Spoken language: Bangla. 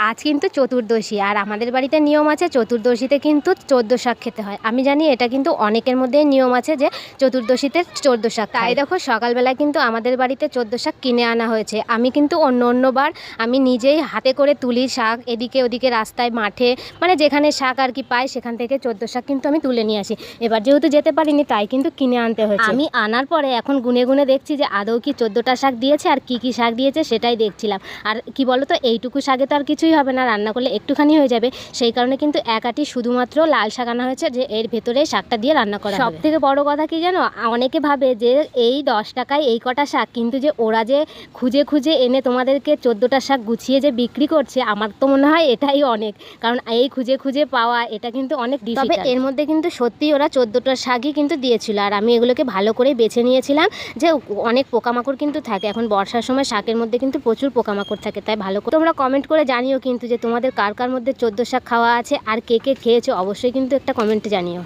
আজ কিন্তু চতুর্দশী, আর আমাদের বাড়িতে নিয়ম আছে চতুর্দশীতে কিন্তু 14 শাক খেতে হয়। আমি জানি এটা কিন্তু অনেকের মধ্যেই নিয়ম আছে যে চতুর্দশীতে 14 শাক, তাই দেখো সকালবেলায় কিন্তু আমাদের বাড়িতে 14 শাক কিনে আনা হয়েছে। আমি কিন্তু অন্যবার আমি নিজেই হাতে করে তুলি শাক, এদিকে ওদিকে রাস্তায় মাঠে মানে যেখানে শাক আর কি পাই সেখান থেকে 14 শাক কিন্তু আমি তুলে নিয়ে আসি। এবার যেহেতু যেতে পারিনি তাই কিন্তু কিনে আনতে হয়েছে। আমি আনার পরে এখন গুনে গুনে দেখছি যে আদৌ কি 14টা শাক দিয়েছে আর কি শাক দিয়েছে সেটাই দেখছিলাম। আর কি বলো তো, এইটুকু শাকে তো আর কিছুই হবে না, রান্না করলে একটুখানি হয়ে যাবে। সেই কারণে কিন্তু এক আঁটি শুধুমাত্র লাল শাক আনা হয়েছে যে এর ভেতরে শাকটা দিয়ে রান্না করা হবে। সব থেকে বড় কথা কি জানো, অনেকে ভাবে যে এই 10 টাকায় এই কটা শাক, কিন্তু যে ওরা যে খুঁজে খুঁজে এনে তোমাদেরকে 14টা শাক গুছিয়ে যে বিক্রি করছে, আমার তো মনে হয় এটাই অনেক। কারণ এই খুঁজে খুঁজে পাওয়া এটা কিন্তু অনেক ডিফিকাল্ট। তবে এর মধ্যে কিন্তু সত্যি ওরা 14টা শাকই কিন্তু দিয়েছিল, আর আমি এগুলোকে ভালো করে বেছে নিয়েছিলাম যে অনেক পোকামাকড় কিন্তু থাকে। এখন বর্ষার সময় শাকের মধ্যে কিন্তু প্রচুর পোকামাকড় থাকে, তাই ভালো করে তোমরা কমেন্ট করে জানিও কিন্তু যে তোমাদের কার কার মধ্যে 14 শাক খাওয়া আছে, আর কে কে খেয়েছো অবশ্যই কিন্তু একটা কমেন্টে জানিও।